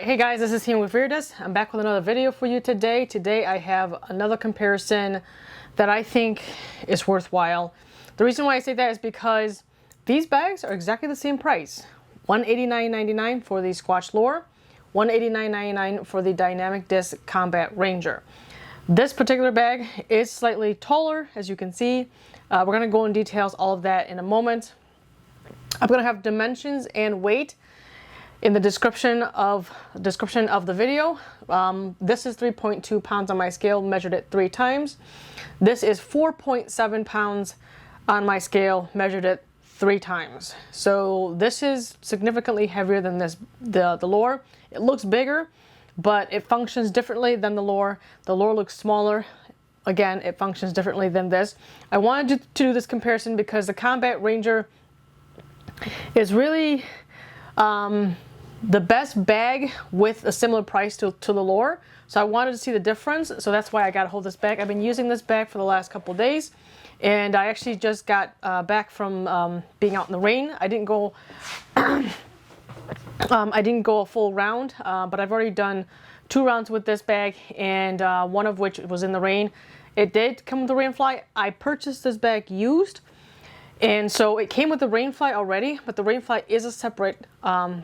Alright, hey guys, this is Him with Weirdness. I'm back with another video for you today. Today I have another comparison that I think is worthwhile. The reason why I say that is because these bags are exactly the same price. $189.99 for the Squatch Lure, $189.99 for the Dynamic Disc Combat Ranger. This particular bag is slightly taller, as you can see. We're going to go in details all of that in a moment. I'm going to have dimensions and weight in the description of the video. This is 3.2 pounds on my scale, measured it 3 times. This is 4.7 pounds on my scale, measured it 3 times. So this is significantly heavier than the lure. It looks bigger, but it functions differently than the lure. The lure looks smaller. Again, it functions differently than this. I wanted to do this comparison because the Combat Ranger is really the best bag with a similar price to the lure. So I wanted to see the difference. So that's why I got a hold of this bag. I've been using this bag for the last couple days, and I actually just got back from being out in the rain. I didn't go a full round, but I've already done 2 rounds with this bag, and one of which was in the rain. It did come with the Rainfly. I purchased this bag used, and so it came with the Rainfly already, but the Rainfly is a separate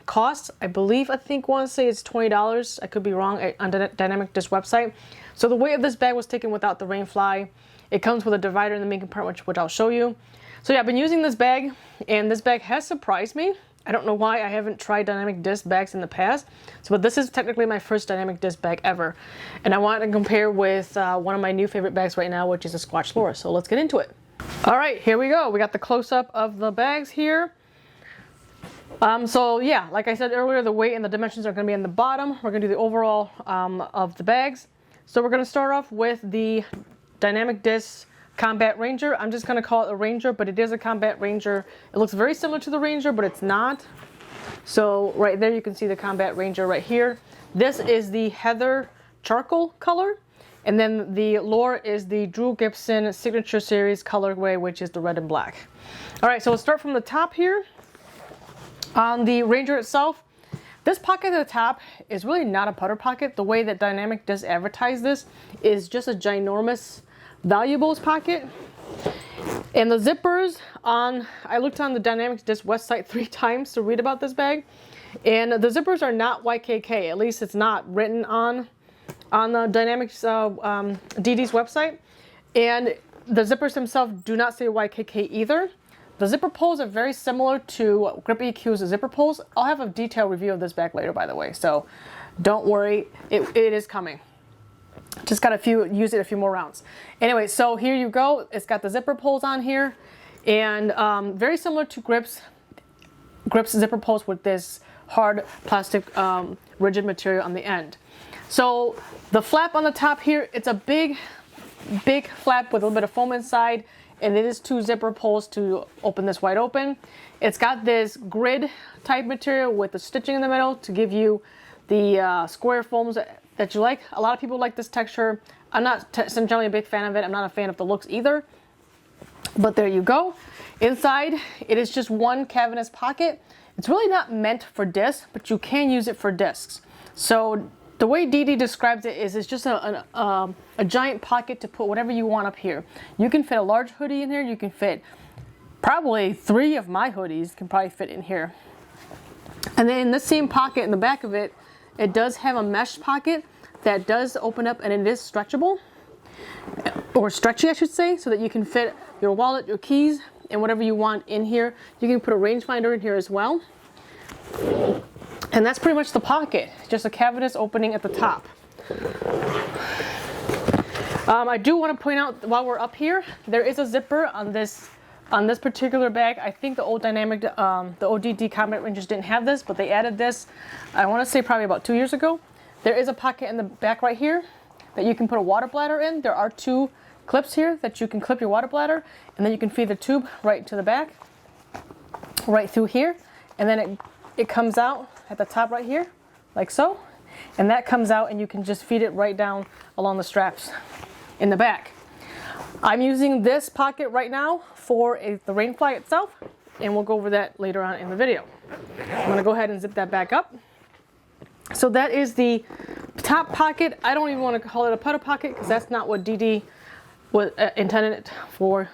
cost. I want to say it's $20. I could be wrong on the Dynamic Disc website. So the weight of this bag was taken without the Rainfly. It comes with a divider in the main compartment, which I'll show you. So yeah, I've been using this bag, and this bag has surprised me. I don't know why I haven't tried Dynamic Disc bags in the past. But this is technically my first Dynamic Disc bag ever. And I wanted to compare with one of my new favorite bags right now, which is a Squatch Lure. So let's get into it. All right, here we go. We got the close-up of the bags here. So yeah, like I said earlier, the weight and the dimensions are going to be in the bottom. We're going to do the overall of the bags. So we're going to start off with the Dynamic Disc Combat Ranger. I'm just going to call it a Ranger, but it is a Combat Ranger. It looks very similar to the Ranger, but it's not. So right there you can see the Combat Ranger right here. This is the Heather Charcoal color. And then the lure is the Drew Gibson Signature Series colorway, which is the red and black. All right, so we'll start from the top here. On the Ranger itself, this pocket at the top is really not a putter pocket. The way that Dynamic Disc advertise this is just a ginormous valuables pocket. And the zippers I looked on the Dynamic Disc website 3 times to read about this bag. And the zippers are not YKK, at least it's not written on the Dynamics DD's website, and the zippers themselves do not say YKK either. The zipper pulls are very similar to Grip EQ's zipper pulls. I'll have a detailed review of this bag later, by the way, so don't worry, it is coming. Just got use it a few more rounds. Anyway, so here you go. It's got the zipper pulls on here, and very similar to Grip's zipper pulls with this hard plastic rigid material on the end. So the flap on the top here, it's a big flap with a little bit of foam inside, and it is 2 zipper pulls to open this wide open. It's got this grid type material with the stitching in the middle to give you the square foams that you like. A lot of people like this texture. I'm not generally a big fan of it. I'm not a fan of the looks either. But there you go. Inside, it is just one cavernous pocket. It's really not meant for discs, but you can use it for discs. So the way DD describes it is it's just a giant pocket to put whatever you want up here. You can fit a large hoodie in here. You can fit probably 3 of my hoodies can probably fit in here. And then in this same pocket in the back of it, it does have a mesh pocket that does open up, and it is stretchable, or stretchy I should say, so that you can fit your wallet, your keys, and whatever you want in here. You can put a rangefinder in here as well. And that's pretty much the pocket, just a cavernous opening at the top. I do want to point out while we're up here, there is a zipper on this particular bag. I think the old Dynamic, the ODD Combat Rangers didn't have this, but they added this, I want to say probably about 2 years ago. There is a pocket in the back right here that you can put a water bladder in. There are 2 clips here that you can clip your water bladder, and then you can feed the tube right to the back, right through here, and then it comes out at the top right here, like so, and that comes out, and you can just feed it right down along the straps in the back. I'm using this pocket right now for the Rainfly itself, and we'll go over that later on in the video. I'm going to go ahead and zip that back up. So that is the top pocket. I don't even want to call it a putter pocket because that's not what DD was intended for,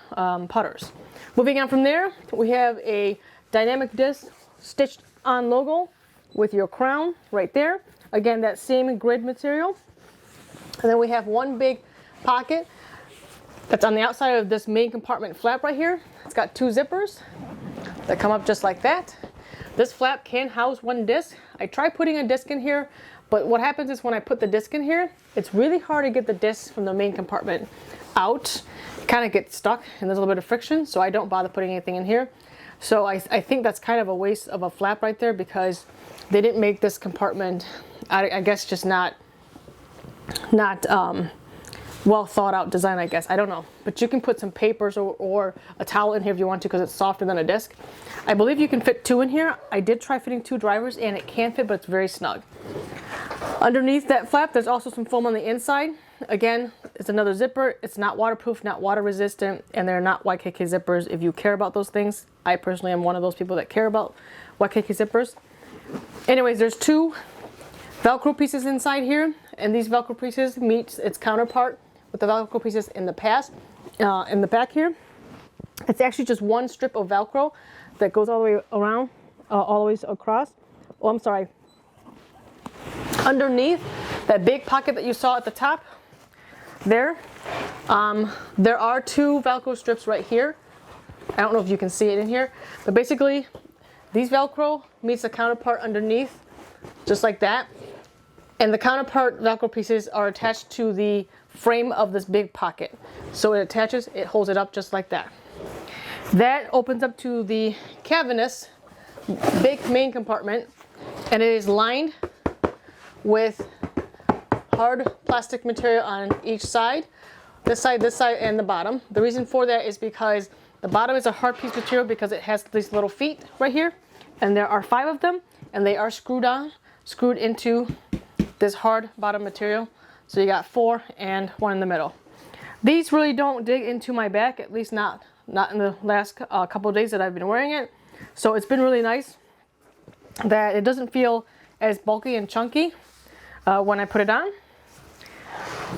putters. Moving on from there, we have a dynamic disc stitched on logo with your crown right there. Again, that same grid material. And then we have one big pocket that's on the outside of this main compartment flap right here. It's got two zippers that come up just like that. This flap can house one disc. I tried putting a disc in here, but what happens is when I put the disc in here, it's really hard to get the disc from the main compartment out. It kind of gets stuck and there's a little bit of friction, so I don't bother putting anything in here. So I think that's kind of a waste of a flap right there because they didn't make this compartment, I guess, just not well thought out design, I guess. I don't know. But you can put some papers or a towel in here if you want to because it's softer than a disc. I believe you can fit two in here. I did try fitting two drivers and it can fit, but it's very snug. Underneath that flap, there's also some foam on the inside. Again, it's another zipper. It's not waterproof, not water resistant, and they're not YKK zippers if you care about those things. I personally am one of those people that care about YKK zippers. Anyways, there's two Velcro pieces inside here, and these Velcro pieces meet its counterpart with the Velcro pieces in the back here. It's actually just one strip of Velcro that goes all the way around, all the way across. Oh, I'm sorry. Underneath that big pocket that you saw at the top, there are two Velcro strips right here. I don't know if you can see it in here, but basically these Velcro meets the counterpart underneath, just like that. And the counterpart Velcro pieces are attached to the frame of this big pocket. So it attaches, it holds it up just like that. That opens up to the cavernous big main compartment, and it is lined with hard plastic material on each side, this side, and the bottom. The reason for that is because the bottom is a hard piece of material because it has these little feet right here, and there are 5 of them, and they are screwed into this hard bottom material. So you got 4 and 1 in the middle. These really don't dig into my back, at least not in the last couple of days that I've been wearing it. So it's been really nice that it doesn't feel as bulky and chunky when I put it on.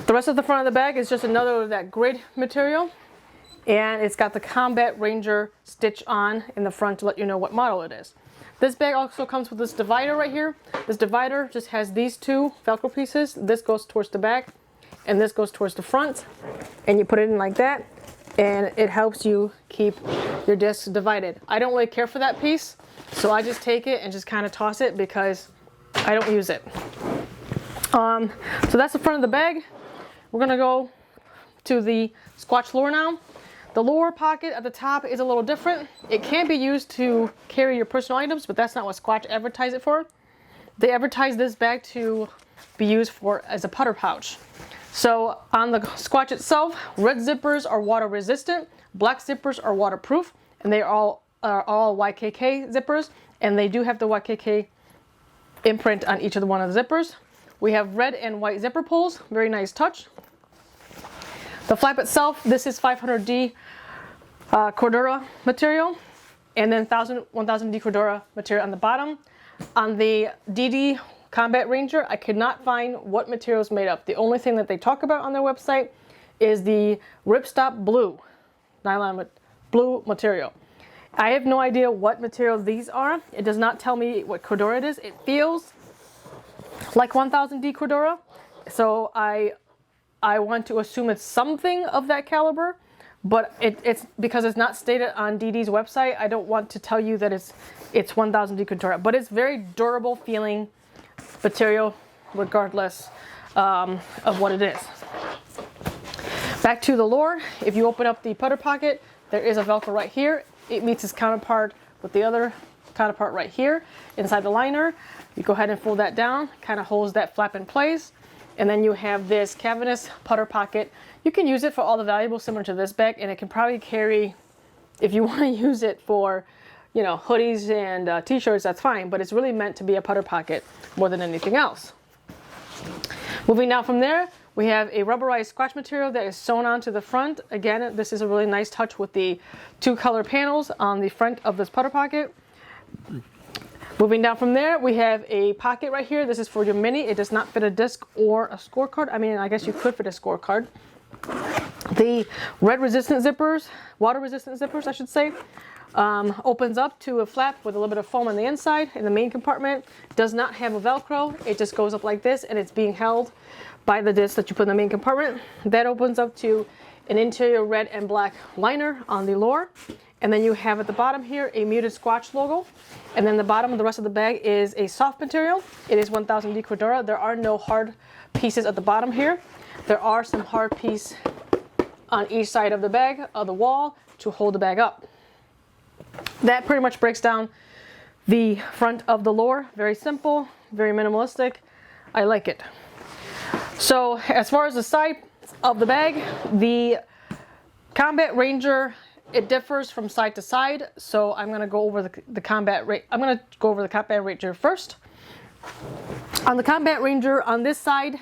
The rest of the front of the bag is just another of that grid material, and it's got the Combat Ranger stitch on in the front to let you know what model it is. This bag also comes with this divider right here. This divider just has these two Velcro pieces. This goes towards the back and this goes towards the front, and you put it in like that, and it helps you keep your discs divided. I don't really care for that piece, so I just take it and just kind of toss it because I don't use it. So that's the front of the bag. We're gonna go to the Squatch lure now. The lower pocket at the top is a little different. It can be used to carry your personal items, but that's not what Squatch advertise it for. They advertise this bag to be used for as a putter pouch. So on the Squatch itself, red zippers are water resistant, black zippers are waterproof, and they are all YKK zippers, and they do have the YKK imprint on each of the one of the zippers. We have red and white zipper pulls, very nice touch. The flap itself, this is 500D Cordura material, and then 1000D Cordura material on the bottom. On the DD Combat Ranger, I could not find what material is made up. The only thing that they talk about on their website is the ripstop blue, nylon blue material. I have no idea what material these are. It does not tell me what Cordura it is. It feels like 1000D Cordura, so I want to assume it's something of that caliber, but it's because it's not stated on DD's website. I don't want to tell you that it's 1000D Cordura, but it's very durable feeling material regardless of what it is. Back to the lure. If you open up the putter pocket, there is a Velcro right here. It meets its counterpart with the other counterpart right here inside the liner. You go ahead and fold that down, kind of holds that flap in place. And then you have this cavernous putter pocket. You can use it for all the valuables similar to this bag, and it can probably carry, if you want to use it for, you know, hoodies and t-shirts, that's fine, but it's really meant to be a putter pocket more than anything else. Moving down from there, we have a rubberized Squatch material that is sewn onto the front. Again, this is a really nice touch with the 2 color panels on the front of this putter pocket. Moving down from there, we have a pocket right here. This is for your mini. It does not fit a disc or a scorecard. I mean, I guess you could fit a scorecard. The red resistant zippers, water resistant zippers, I should say, opens up to a flap with a little bit of foam on the inside in the main compartment. Does not have a Velcro. It just goes up like this, and it's being held by the disc that you put in the main compartment. That opens up to an interior red and black liner on the lower. And then you have at the bottom here a muted Squatch logo. And then the bottom of the rest of the bag is a soft material. It is 1000D Cordura. There are no hard pieces at the bottom here. There are some hard pieces on each side of the bag, of the wall, to hold the bag up. That pretty much breaks down the front of the lower. Very simple, very minimalistic. I like it. So as far as the side of the bag, the Combat Ranger, it differs from side to side. So I'm going to go over the Combat Ranger first. On the Combat Ranger, on this side,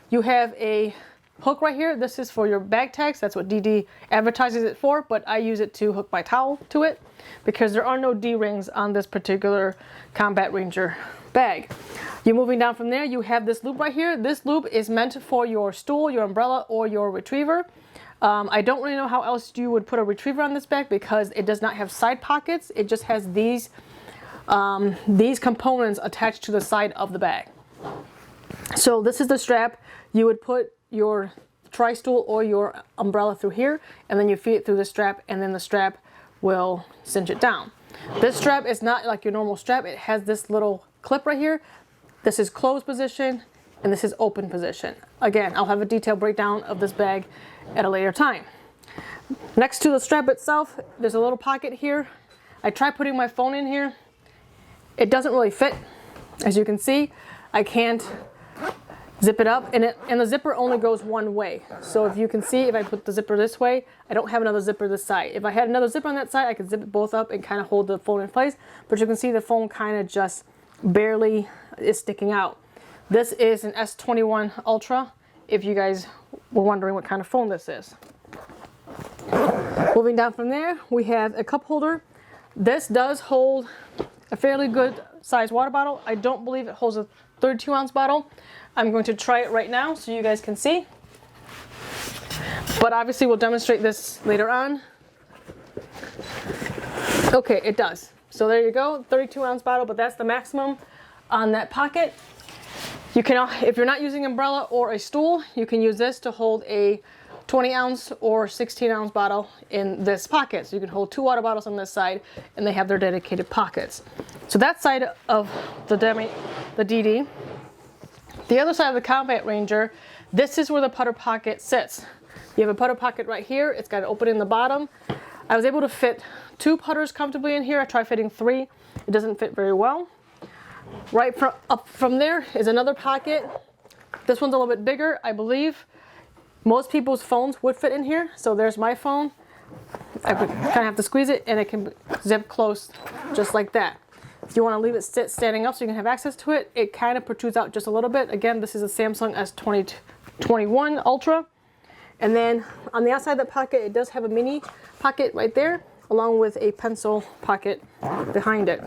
you have a hook right here. This is for your bag tags. That's what DD advertises it for, but I use it to hook my towel to it because there are no D-rings on this particular Combat Ranger bag. You're moving down from there, you have this loop right here. This loop is meant for your stool, your umbrella, or your retriever. I don't really know how else you would put a retriever on this bag because it does not have side pockets. It just has these components attached to the side of the bag. So this is the strap. You would put your tri-stool or your umbrella through here, and then you feed it through the strap, and then the strap will cinch it down. This strap is not like your normal strap. It has this little clip right here. This is closed position, and this is open position. Again, I'll have a detailed breakdown of this bag at a later time. Next to the strap itself, there's a little pocket here. I tried putting my phone in here. It doesn't really fit. As you can see, I can't zip it up, and the zipper only goes one way. So if you can see, if I put the zipper this way, I don't have another zipper this side. If I had another zipper on that side, I could zip it both up and kind of hold the phone in place. But you can see the phone kind of just barely is sticking out. This is an S21 Ultra, if you guys were wondering what kind of phone this is. Moving down from there, we have a cup holder. This does hold a fairly good size water bottle. I don't believe it holds a 32-ounce bottle. I'm going to try it right now so you guys can see. But obviously we'll demonstrate this later on. Okay, it does. So there you go, 32-ounce bottle, but that's the maximum on that pocket. You can, if you're not using an umbrella or a stool, you can use this to hold a 20-ounce or 16-ounce bottle in this pocket. So you can hold 2 water bottles on this side, and they have their dedicated pockets. So that side of the DD. The other side of the Combat Ranger, this is where the putter pocket sits. You have a putter pocket right here. It's got an opening in the bottom. I was able to fit 2 putters comfortably in here. I tried fitting 3. It doesn't fit very well. Right up from there is another pocket. This one's a little bit bigger, I believe. Most people's phones would fit in here. So there's my phone. I would kind of have to squeeze it, and it can zip close just like that. If you want to leave it standing up so you can have access to it, it kind of protrudes out just a little bit. Again, this is a Samsung S21 Ultra. And then on the outside of that pocket, it does have a mini pocket right there, along with a pencil pocket behind it.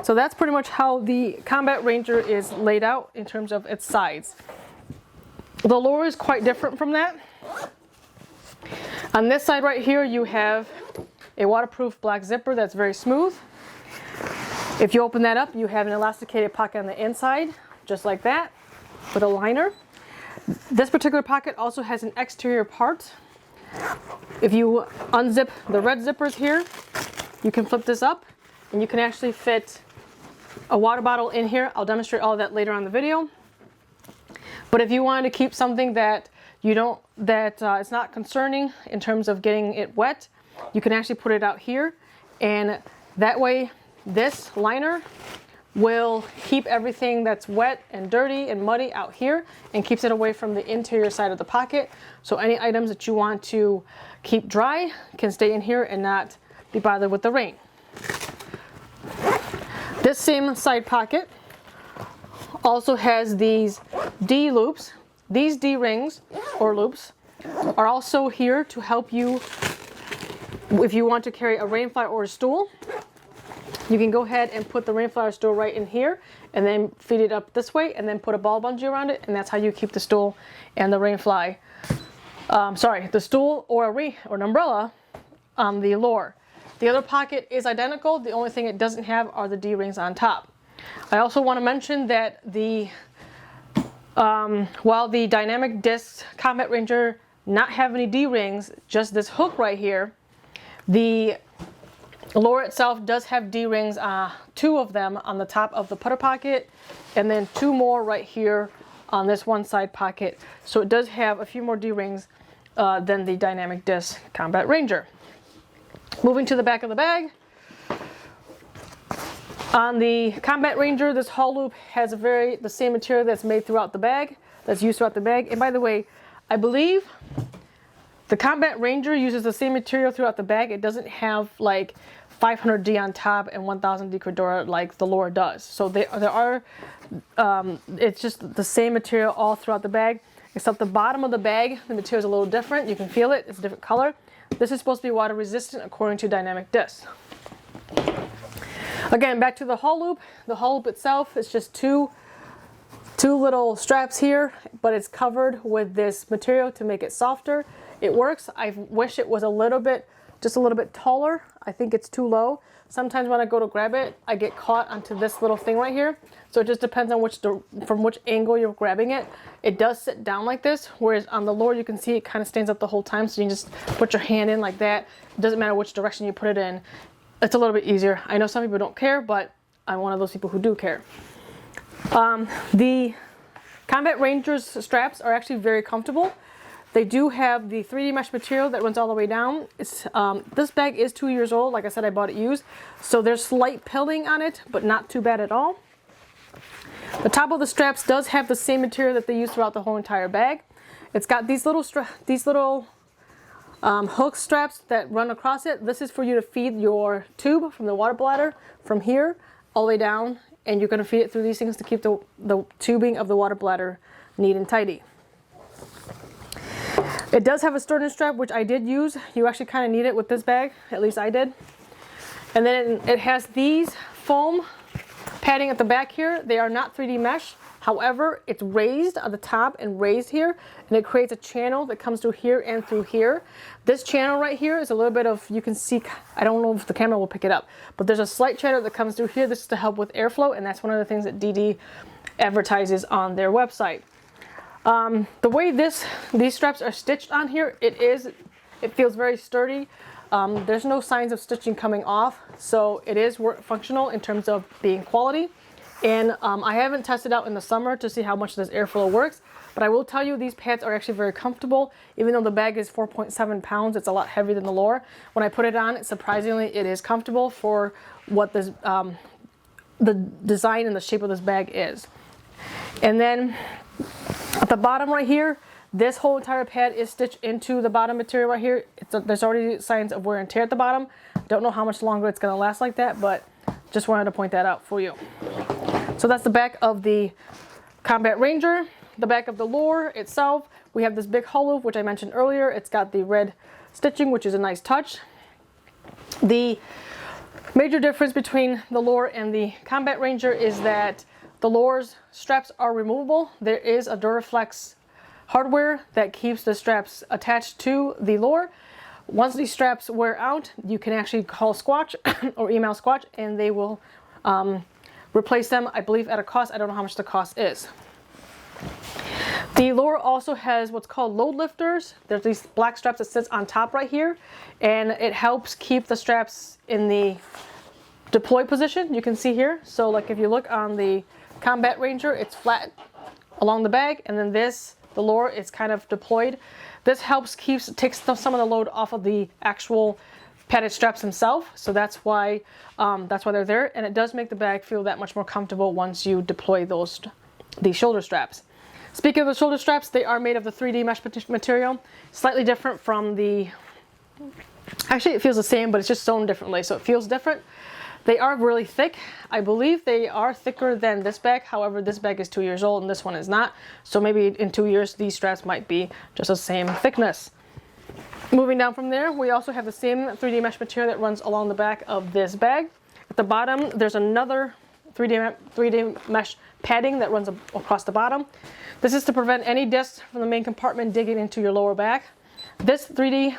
So that's pretty much how the Combat Ranger is laid out in terms of its sides. The lower is quite different from that. On this side right here, you have a waterproof black zipper that's very smooth. If you open that up, you have an elasticated pocket on the inside, just like that, with a liner. This particular pocket also has an exterior part. If you unzip the red zippers here, you can flip this up, and you can actually fit a water bottle in here. I'll demonstrate all of that later on in the video. But if you wanted to keep something that it's not concerning in terms of getting it wet, you can actually put it out here, and that way this liner will keep everything that's wet and dirty and muddy out here and keeps it away from the interior side of the pocket. So any items that you want to keep dry can stay in here and not be bothered with the rain. This same side pocket also has these D loops. These D rings or loops are also here to help you if you want to carry a Rainfly or a stool. You can go ahead and put the Rainfly stool right in here and then feed it up this way and then put a ball bungee around it, and that's how you keep the stool and the Rainfly, the stool or an umbrella on the lure. The other pocket is identical. The only thing it doesn't have are the D-rings on top. I also want to mention that while the Dynamic Disc Combat Ranger not have any D-rings, just this hook right here, the lure itself does have D-rings, 2 of them on the top of the putter pocket, and then 2 more right here on this one side pocket. So it does have a few more D-rings than the Dynamic Disc Combat Ranger. Moving to the back of the bag. On the Combat Ranger, this hull loop has the same material that's made throughout the bag, that's used throughout the bag. And by the way, I believe the Combat Ranger uses the same material throughout the bag. It doesn't have like 500D on top and 1000D Cordura like the lure does. So it's just the same material all throughout the bag, except the bottom of the bag, the material is a little different. You can feel it, it's a different color. This is supposed to be water resistant according to Dynamic Disc. Again, back to the hull loop. The hull loop itself is just two little straps here, but it's covered with this material to make it softer. It works. I wish it was just a little bit taller. I think it's too low. Sometimes when I go to grab it, I get caught onto this little thing right here. So it just depends on from which angle you're grabbing it. It does sit down like this, whereas on the lure you can see it kind of stands up the whole time. So you can just put your hand in like that. It doesn't matter which direction you put it in. It's a little bit easier. I know some people don't care, but I'm one of those people who do care. The Combat Ranger's straps are actually very comfortable. They do have the 3D mesh material that runs all the way down. This bag is 2 years old. Like I said, I bought it used. So there's slight pilling on it, but not too bad at all. The top of the straps does have the same material that they use throughout the whole entire bag. It's got these little hook straps that run across it. This is for you to feed your tube from the water bladder from here all the way down, and you're going to feed it through these things to keep the tubing of the water bladder neat and tidy. It does have a sternum strap, which I did use. You actually kind of need it with this bag, at least I did. And then it has these foam padding at the back here. They are not 3D mesh. However, it's raised at the top and raised here, and it creates a channel that comes through here and through here. This channel right here is a little bit of, you can see, I don't know if the camera will pick it up, but there's a slight channel that comes through here. This is to help with airflow, and that's one of the things that DD advertises on their website. The way these straps are stitched on here, it feels very sturdy. There's no signs of stitching coming off, so it is functional in terms of being quality. And I haven't tested out in the summer to see how much this airflow works, but I will tell you these pads are actually very comfortable. Even though the bag is 4.7 pounds, it's a lot heavier than the lure. When I put it on, surprisingly, it is comfortable for what this, the design and the shape of this bag is. And then at the bottom right here, this whole entire pad is stitched into the bottom material right here. There's already signs of wear and tear at the bottom. Don't know how much longer it's going to last like that, but just wanted to point that out for you. So that's the back of the Combat Ranger. The back of the lure itself, we have this big hull loop, which I mentioned earlier. It's got the red stitching, which is a nice touch. The major difference between the lure and the Combat Ranger is that the lure's straps are removable. There is a Duraflex hardware that keeps the straps attached to the lure. Once these straps wear out, you can actually call Squatch or email Squatch, and they will replace them, I believe, at a cost. I don't know how much the cost is. The lure also has what's called load lifters. There's these black straps that sits on top right here, and it helps keep the straps in the deploy position. You can see here. So like if you look on the Combat Ranger, it's flat along the bag, and then the lure is kind of deployed. This helps takes some of the load off of the actual padded straps themselves, so that's why they're there, and it does make the bag feel that much more comfortable once you deploy these shoulder straps. Speaking of the shoulder straps, they are made of the 3D mesh material, slightly different from actually it feels the same, but it's just sewn differently, so it feels different. They are really thick. I believe they are thicker than this bag. However, this bag is 2 years old and this one is not. So maybe in 2 years, these straps might be just the same thickness. Moving down from there, we also have the same 3D mesh material that runs along the back of this bag. At the bottom, there's another 3D mesh padding that runs across the bottom. This is to prevent any discs from the main compartment digging into your lower back. This 3D,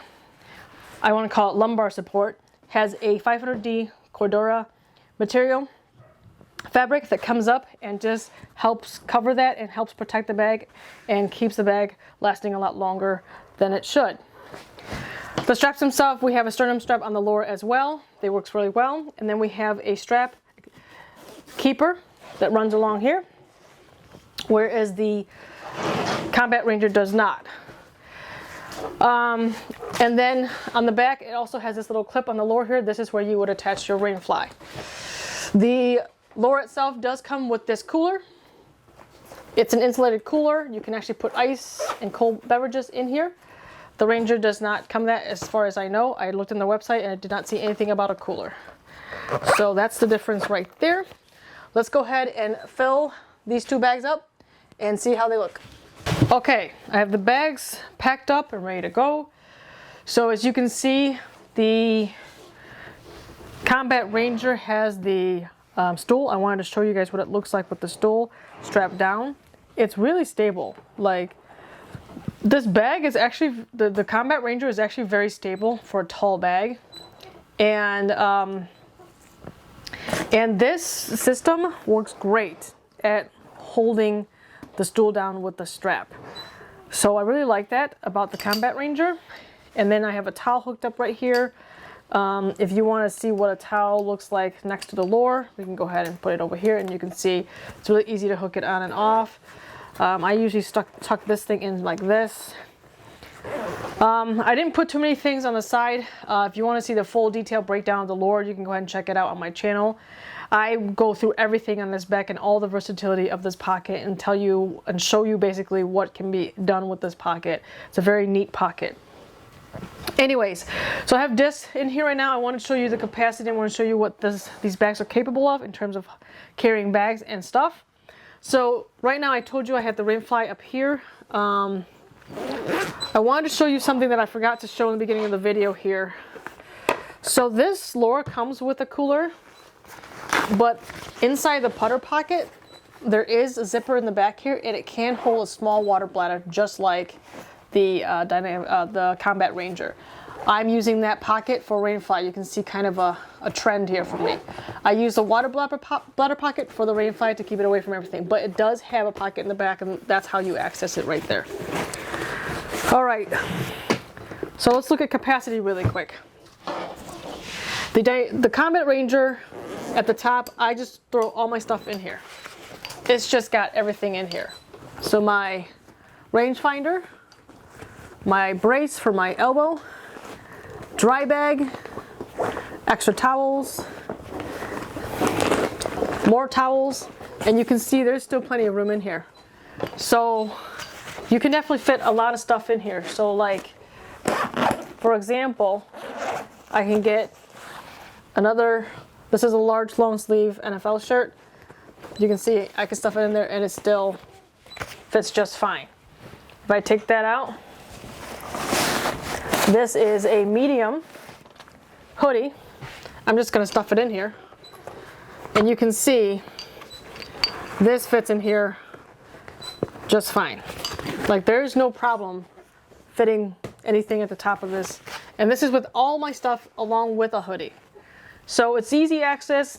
I want to call it lumbar support, has a 500D Cordura material fabric that comes up and just helps cover that and helps protect the bag and keeps the bag lasting a lot longer than it should. The straps themselves, we have a sternum strap on the lower as well. They works really well. And then we have a strap keeper that runs along here, whereas the Combat Ranger does not. And then on the back, it also has this little clip on the lower here. This is where you would attach your Rainfly. The lower itself does come with this cooler. It's an insulated cooler. You can actually put ice and cold beverages in here. The Ranger does not come that, as far as I know. I looked on the website and I did not see anything about a cooler. So that's the difference right there. Let's go ahead and fill these two bags up and see how they look. Okay, I have the bags packed up and ready to go. So as you can see, the Combat Ranger has the stool. I wanted to show you guys what it looks like with the stool strapped down. It's really stable. Like, this bag is actually, the Combat Ranger is actually very stable for a tall bag. And this system works great at holding the stool down with the strap. So I really like that about the Combat Ranger. And then I have a towel hooked up right here. If you want to see what a towel looks like next to the lure, we can go ahead and put it over here and you can see it's really easy to hook it on and off. I usually tuck this thing in like this. I didn't put too many things on the side. If you want to see the full detailed breakdown of the lure, you can go ahead and check it out on my channel. I go through everything on this bag and all the versatility of this pocket and tell you and show you basically what can be done with this pocket. It's a very neat pocket. Anyways, so I have discs in here right now. I want to show you the capacity. I want to show you what these bags are capable of in terms of carrying bags and stuff. So right now I told you I had the Rainfly up here. I wanted to show you something that I forgot to show in the beginning of the video here. So this lure comes with a cooler, but inside the putter pocket there is a zipper in the back here and it can hold a small water bladder just like the Combat Ranger. I'm using that pocket for Rainfly. You can see kind of a trend here for me. I use the water bladder pocket for the Rainfly to keep it away from everything, but it does have a pocket in the back and that's how you access it right there. All right, so let's look at capacity really quick. The Combat Ranger at the top, I just throw all my stuff in here. It's just got everything in here. So my rangefinder, my brace for my elbow, dry bag, extra towels, more towels, and you can see there's still plenty of room in here. So you can definitely fit a lot of stuff in here. So like, for example, I can get another, this is a large long sleeve NFL shirt. You can see I can stuff it in there and it still fits just fine. If I take that out, this is a medium hoodie. I'm just going to stuff it in here. And you can see this fits in here just fine. Like there's no problem fitting anything at the top of this. And this is with all my stuff along with a hoodie. So it's easy access,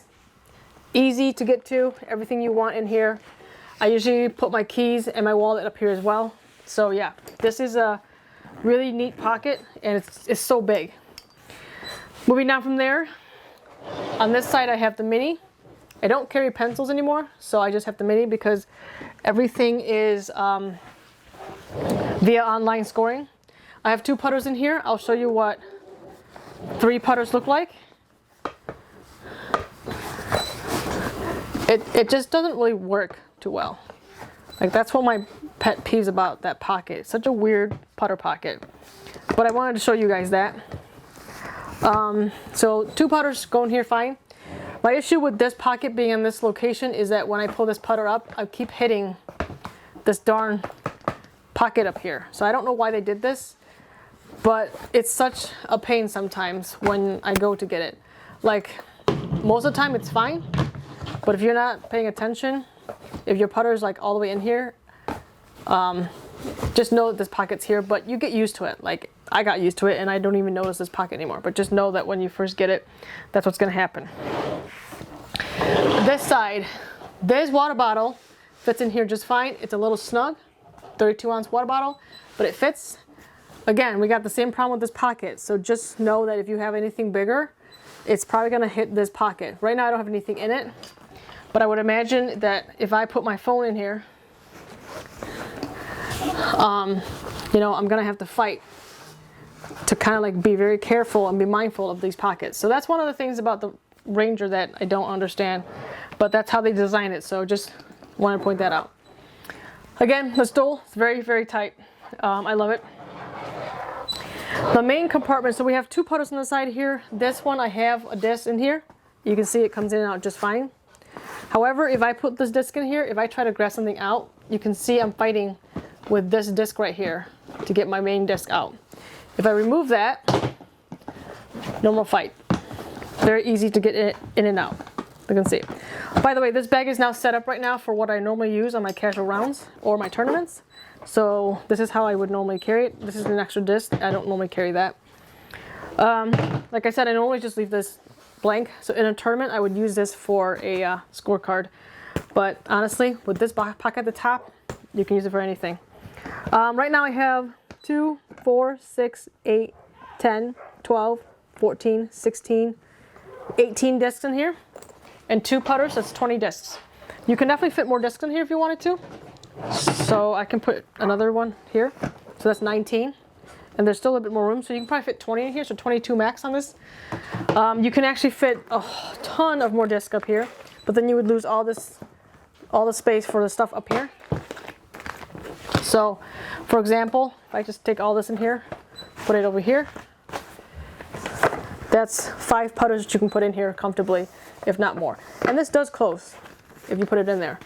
easy to get to, everything you want in here. I usually put my keys and my wallet up here as well. So yeah, this is a really neat pocket and it's so big. Moving down from there, on this side I have the mini. I don't carry pencils anymore, so I just have the mini because everything is via online scoring. I have 2 putters in here. I'll show you what 3 putters look like. It just doesn't really work too well. Like that's one of my pet peeves about that pocket. It's such a weird putter pocket. But I wanted to show you guys that. So 2 putters go in here fine. My issue with this pocket being in this location is that when I pull this putter up, I keep hitting this darn pocket up here. So I don't know why they did this, but it's such a pain sometimes when I go to get it. Like most of the time it's fine, but if you're not paying attention, if your putter is like all the way in here, just know that this pocket's here, but you get used to it. Like I got used to it and I don't even notice this pocket anymore, but just know that when you first get it, that's what's gonna happen. This side, this water bottle fits in here just fine. It's a little snug, 32-ounce water bottle, but it fits. Again, we got the same problem with this pocket, so just know that if you have anything bigger, it's probably gonna hit this pocket. Right now I don't have anything in it, but I would imagine that if I put my phone in here, you know, I'm gonna have to fight to kind of like be very careful and be mindful of these pockets. So that's one of the things about the Ranger that I don't understand, but that's how they design it, so just want to point that out. Again, the stole is very, very tight. I love it. The main compartment, so we have 2 putters on the side here. This one I have a disc in here. You can see it comes in and out just fine. However, if I put this disc in here, if I try to grab something out, you can see I'm fighting with this disc right here to get my main disc out. If I remove that, no more fight. Very easy to get it in and out. You can see. By the way, this bag is now set up right now for what I normally use on my casual rounds or my tournaments. So this is how I would normally carry it. This is an extra disc. I don't normally carry that. Like I said, I normally just leave this blank. So in a tournament, I would use this for a scorecard. But honestly, with this pocket at the top, you can use it for anything. Right now I have 2, 4, 6, 8, 10, 12, 14, 16, 18 discs in here. And 2 putters, that's 20 discs. You can definitely fit more discs in here if you wanted to. So I can put another one here. So that's 19. And there's still a little bit more room, so you can probably fit 20 in here, so 22 max on this. You can actually fit a ton of more discs up here, but then you would lose all the space for the stuff up here. So, for example, if I just take all this in here, put it over here, that's 5 putters that you can put in here comfortably, if not more. And this does close if you put it in there.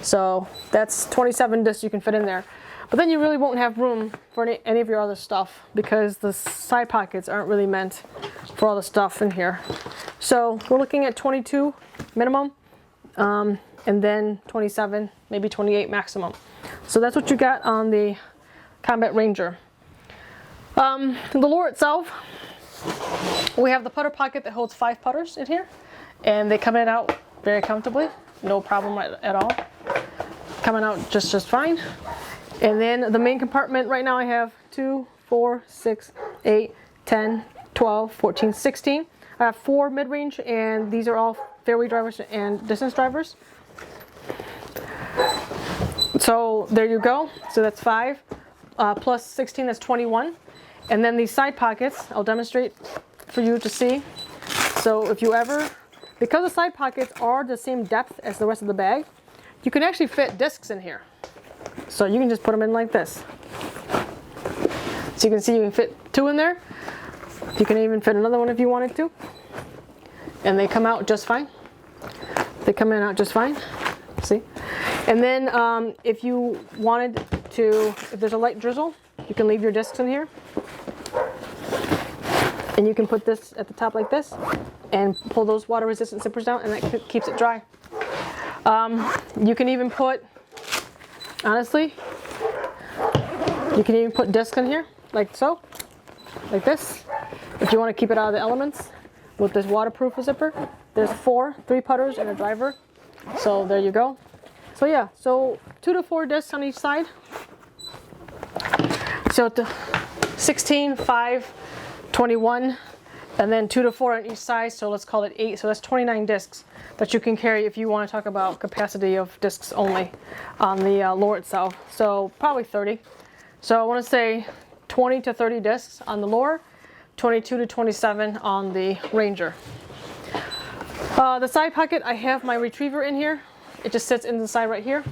So that's 27 discs you can fit in there. But then you really won't have room for any of your other stuff because the side pockets aren't really meant for all the stuff in here. So we're looking at 22 minimum, and then 27, maybe 28 maximum. So that's what you got on the Combat Ranger. The lure itself, we have the putter pocket that holds 5 putters in here, and they come in and out very comfortably, no problem at all. Coming out just fine. And then the main compartment, right now I have 2, 4, 6, 8, 10, 12, 14, 16. I have 4 mid-range, and these are all fairway drivers and distance drivers. So there you go. So that's 5 plus 16, that's 21. And then these side pockets, I'll demonstrate for you to see. So if you ever, because the side pockets are the same depth as the rest of the bag, you can actually fit discs in here. So you can just put them in like this. So you can see you can fit 2 in there. You can even fit another one if you wanted to. And they come out just fine. They come in and out just fine. See? And then if you wanted to, if there's a light drizzle, you can leave your discs in here. And you can put this at the top like this and pull those water resistant zippers down, and that keeps it dry. You can even put, honestly, you can even put discs in here like so, like this, if you want to keep it out of the elements with this waterproof zipper. There's 3 putters and a driver. So there you go. So yeah, so 2 to 4 discs on each side. So 16, 5, 21, and then 2 to 4 on each side, so let's call it 8. So that's 29 discs that you can carry if you want to talk about capacity of discs only on the lure itself. So probably 30. So I want to say 20 to 30 discs on the lure, 22 to 27 on the Ranger. The side pocket, I have my retriever in here. It just sits in the side right here.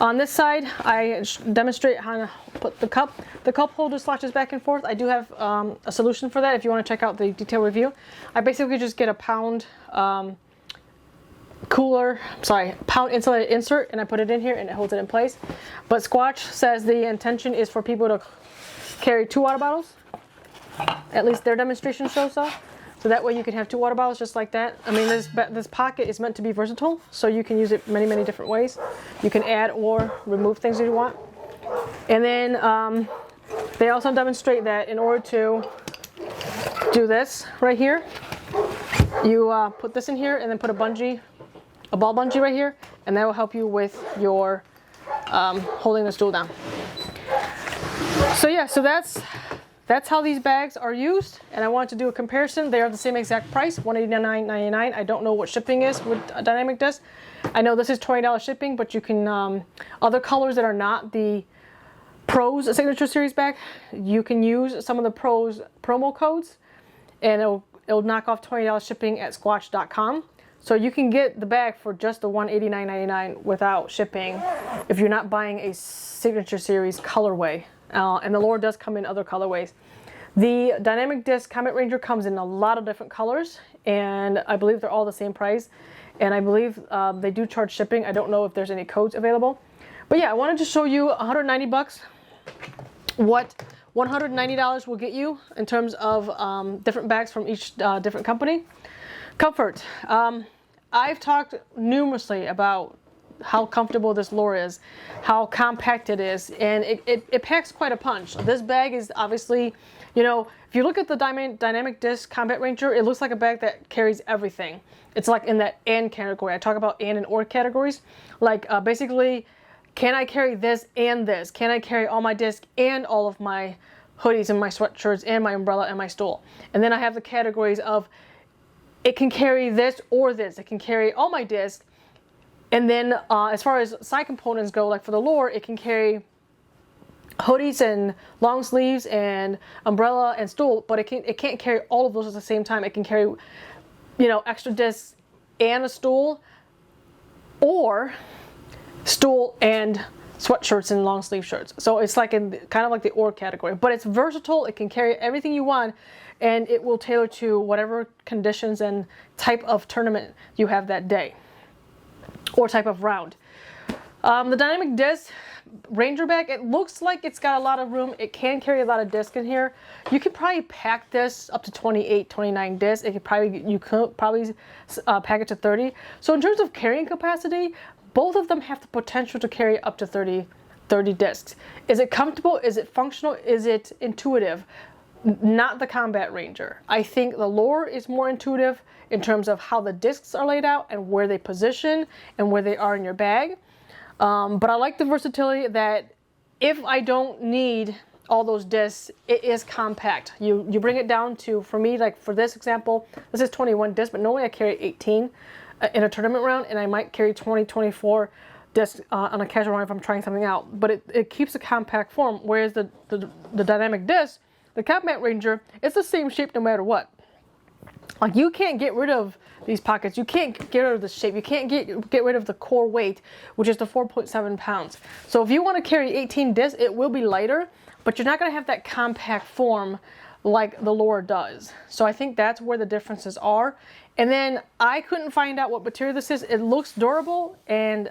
On this side, I demonstrate how to put the cup. The cup holder slouches back and forth. I do have a solution for that if you want to check out the detailed review. I basically just get a pound pound insulated insert, and I put it in here and it holds it in place. But Squatch says the intention is for people to carry 2 water bottles. At least their demonstration shows so. So that way you can have 2 water bottles just like that. I mean, this pocket is meant to be versatile, so you can use it many, many different ways. You can add or remove things if you want. And then they also demonstrate that in order to do this right here, you put this in here and then put a ball bungee right here, and that will help you with your holding the stool down. So yeah, so that's how these bags are used, and I wanted to do a comparison. They are the same exact price, $189.99. I don't know what shipping is with a dynamic disc. I know this is $20 shipping, but you can other colors that are not the Pros Signature Series bag, you can use some of the Pros promo codes, and it'll knock off $20 shipping at Squatch.com. So you can get the bag for just the $189.99 without shipping if you're not buying a Signature Series colorway. And the Lure does come in other colorways. The Dynamic Disc Combat Ranger comes in a lot of different colors, and I believe they're all the same price. And I believe they do charge shipping. I don't know if there's any codes available. But yeah, I wanted to show you $190 what $190 will get you in terms of different bags from each different company. Comfort. I've talked numerously about how comfortable this Lure is, how compact it is, and it packs quite a punch. This bag is obviously, you know, if you look at the Dynamic Disc Combat Ranger, it looks like a bag that carries everything. It's like in that and category. I talk about and or categories. Like basically, can I carry this and this? Can I carry all my discs and all of my hoodies and my sweatshirts and my umbrella and my stool? And then I have the categories of it can carry this or this. It can carry all my discs. And then as far as side components go, like for the Lure, it can carry hoodies and long sleeves and umbrella and stool, but it can't carry all of those at the same time. It can carry, you know, extra discs and a stool, or stool and sweatshirts and long sleeve shirts. So it's like in kind of like the or category, but it's versatile. It can carry everything you want, and it will tailor to whatever conditions and type of tournament you have that day or type of round. The Dynamic Disc Ranger bag, it looks like it's got a lot of room. It can carry a lot of discs in here. You could probably pack this up to 28, 29 discs. You could probably pack it to 30. So in terms of carrying capacity, both of them have the potential to carry up to 30 discs. Is it comfortable? Is it functional? Is it intuitive? Not the Combat Ranger. I think the Lure is more intuitive in terms of how the discs are laid out and where they position and where they are in your bag. But I like the versatility that if I don't need all those discs, it is compact. You bring it down to, for me, like for this example, this is 21 discs, but normally I carry 18 in a tournament round, and I might carry 20, 24 discs on a casual round if I'm trying something out. But it keeps a compact form, whereas the Dynamic Disc, the Combat Ranger, it's the same shape no matter what. Like, you can't get rid of these pockets. You can't get rid of the shape. You can't get rid of the core weight, which is the 4.7 pounds. So if you want to carry 18 discs, it will be lighter, but you're not going to have that compact form like the Lure does. So I think that's where the differences are. And then I couldn't find out what material this is. It looks durable, and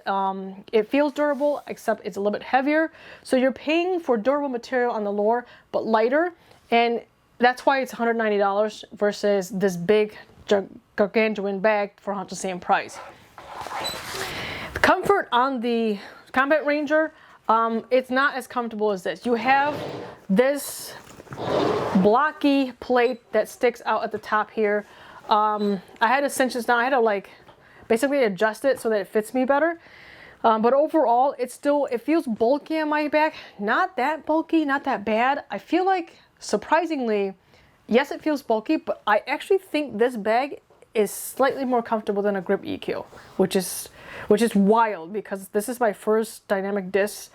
it feels durable, except it's a little bit heavier. So you're paying for durable material on the Lure, but lighter. And that's why it's $190 versus this big gargantuan bag for the same price. The comfort on the Combat Ranger, it's not as comfortable as this. You have this blocky plate that sticks out at the top here. I had to cinch this down. I had to like basically adjust it so that it fits me better. But overall, it feels bulky on my back. Not that bulky, not that bad. I feel like, surprisingly, yes, it feels bulky, but I actually think this bag is slightly more comfortable than a Grip EQ, which is wild, because this is my first Dynamic Disc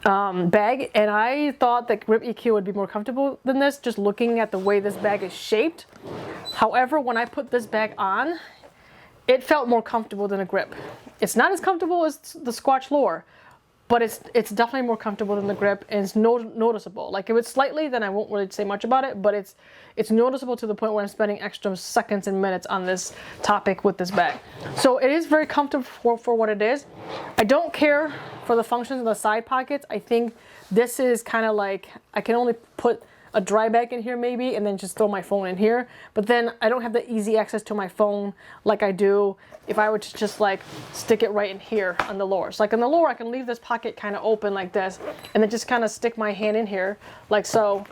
bag, and I thought that Grip EQ would be more comfortable than this, just looking at the way this bag is shaped. However, when I put this bag on, it felt more comfortable than a Grip. It's not as comfortable as the Squatch Lure, but it's definitely more comfortable than the Grip, and it's noticeable. Like, if it's slightly, then I won't really say much about it, but it's noticeable to the point where I'm spending extra seconds and minutes on this topic with this bag. So it is very comfortable for what it is. I don't care for the functions of the side pockets. I think this is kind of like, I can only put a dry bag in here maybe, and then just throw my phone in here. But then I don't have the easy access to my phone like I do if I were to just like stick it right in here on the lower. So like on the lower, I can leave this pocket kind of open like this, and then just kind of stick my hand in here like so.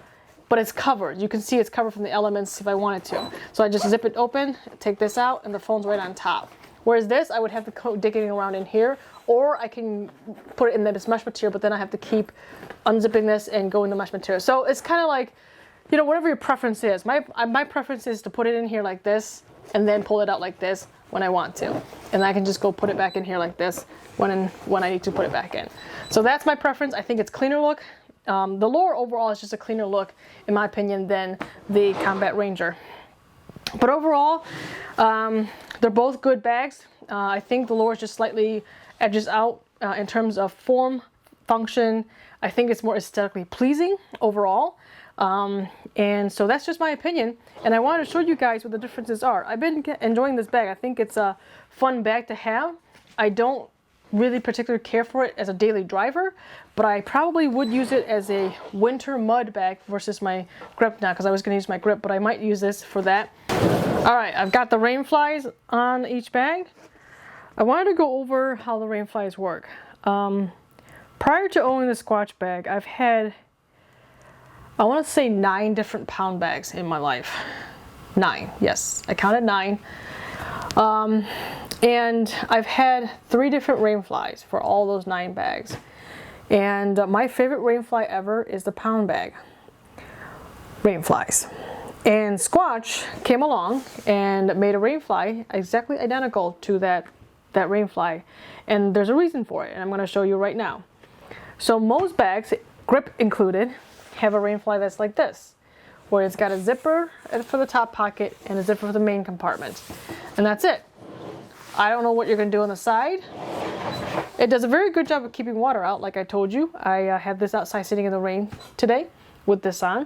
But it's covered. You can see it's covered from the elements if I wanted to. So I just zip it open, take this out, and the phone's right on top. Whereas this, I would have to go digging around in here, or I can put it in this mesh material, but then I have to keep unzipping this and go in the mesh material. So it's kind of like, you know, whatever your preference is. My preference is to put it in here like this, and then pull it out like this when I want to. And I can just go put it back in here like this when I need to put it back in. So that's my preference. I think it's cleaner look. The lower overall is just a cleaner look, in my opinion, than the Combat Ranger. But overall, they're both good bags. I think the lower just slightly edges out in terms of form, function. I think it's more aesthetically pleasing overall. And so that's just my opinion. And I wanted to show you guys what the differences are. I've been enjoying this bag. I think it's a fun bag to have. I don't really particularly care for it as a daily driver, but I probably would use it as a winter mud bag versus my grip now, because I was going to use my grip, but I might use this for that. All right, I've got the Rainflies on each bag. I wanted to go over how the Rainflies work. Prior to owning the Squatch bag, I've had, I want to say 9 different pound bags in my life. 9, yes, I counted 9. And I've had 3 different Rainflies for all those 9 bags. And my favorite Rainfly ever is the pound bag Rainflies. And Squatch came along and made a Rainfly exactly identical to that Rainfly. And there's a reason for it, and I'm going to show you right now. So most bags, grip included, have a Rainfly that's like this, where it's got a zipper for the top pocket and a zipper for the main compartment. And that's it. I don't know what you're going to do on the side. It does a very good job of keeping water out, like I told you. I had this outside sitting in the rain today with this on.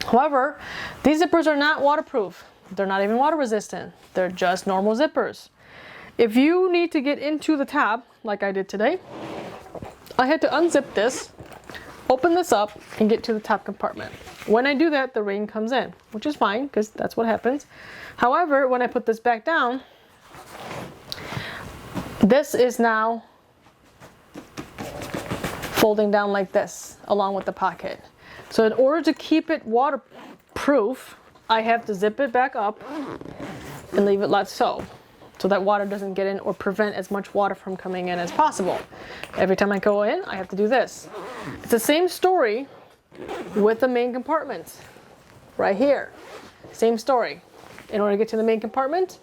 However, these zippers are not waterproof. They're not even water resistant. They're just normal zippers. If you need to get into the top, like I did today, I had to unzip this, open this up, and get to the top compartment. When I do that, the rain comes in, which is fine, because that's what happens. However, when I put this back down, this is now folding down like this, along with the pocket. So in order to keep it waterproof, I have to zip it back up and leave it like so that water doesn't get in or prevent as much water from coming in as possible. Every time I go in, I have to do this. It's the same story with the main compartment. Right here, same story. In order to get to the main compartment,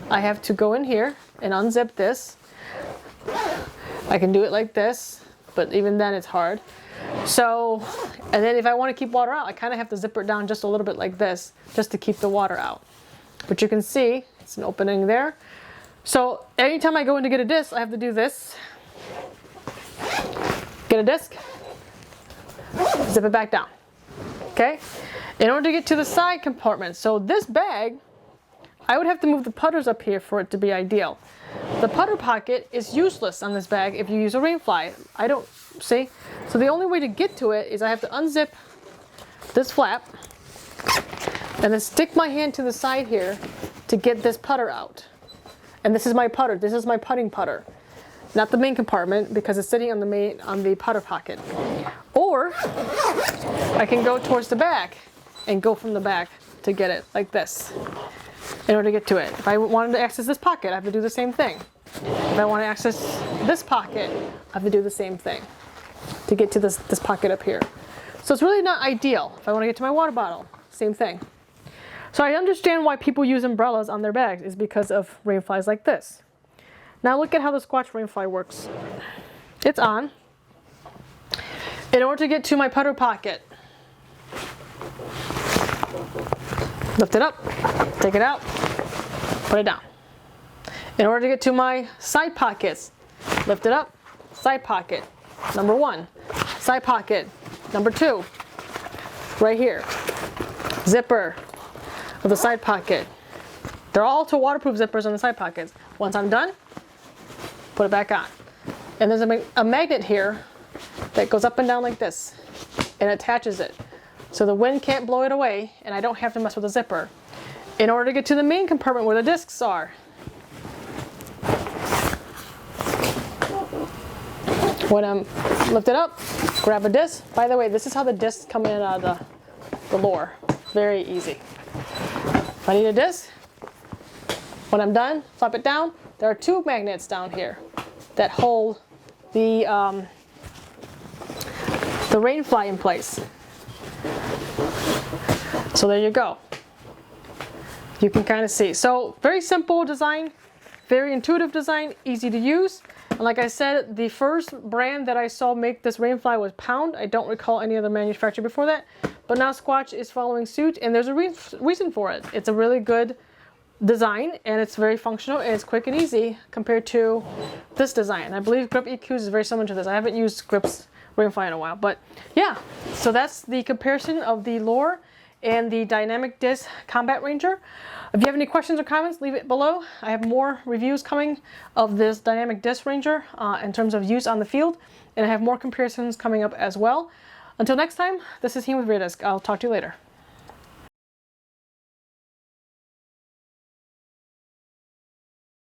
I have to go in here and unzip this. I can do it like this, but even then it's hard. So, and then if I want to keep water out, I kind of have to zip it down just a little bit like this, just to keep the water out. But you can see, it's an opening there. So anytime I go in to get a disc, I have to do this. Get a disc, zip it back down. Okay? In order to get to the side compartment, so this bag, I would have to move the putters up here for it to be ideal. The putter pocket is useless on this bag if you use a Rainfly. I don't, see? So the only way to get to it is I have to unzip this flap and then stick my hand to the side here to get this putter out. And this is my putter. This is my putting putter. Not the main compartment, because it's sitting on the putter pocket. Or I can go towards the back and go from the back to get it like this in order to get to it. If I wanted to access this pocket, I have to do the same thing. If I want to access this pocket, I have to do the same thing to get to this pocket up here. So it's really not ideal. If I want to get to my water bottle, same thing. So I understand why people use umbrellas on their bags, is because of Rainflies like this. Now look at how the Squatch Rainfly works. It's on. In order to get to my putter pocket, lift it up, take it out, put it down. In order to get to my side pockets, lift it up, side pocket, number 1, side pocket, number 2, right here, zipper of the side pocket. They're all to waterproof zippers on the side pockets. Once I'm done, put it back on. And there's a magnet here that goes up and down like this and attaches it. so the wind can't blow it away and I don't have to mess with the zipper. In order to get to the main compartment where the discs are, when I'm lifted up, grab a disc. By the way, this is how the discs come in and out of the lure. Very easy. If I need a disc, when I'm done, flip it down. There are two magnets down here that hold the Rainfly in place. So there you go. You can kind of see. So very simple design, very intuitive design, easy to use. And like I said, the first brand that I saw make this Rainfly was Pound. I don't recall any other manufacturer before that. But now Squatch is following suit, and there's a reason for it. It's a really good design, and it's very functional, and it's quick and easy compared to this design. I believe Grip EQs is very similar to this. I haven't used Grip's Rainfly in a while, but yeah. So that's the comparison of the lure and the Dynamic Disc Combat Ranger. If you have any questions or comments, leave it below. I have more reviews coming of this Dynamic Disc Ranger in terms of use on the field, and I have more comparisons coming up as well. Until next time, this is Heen with Reardisc. I'll talk to you later.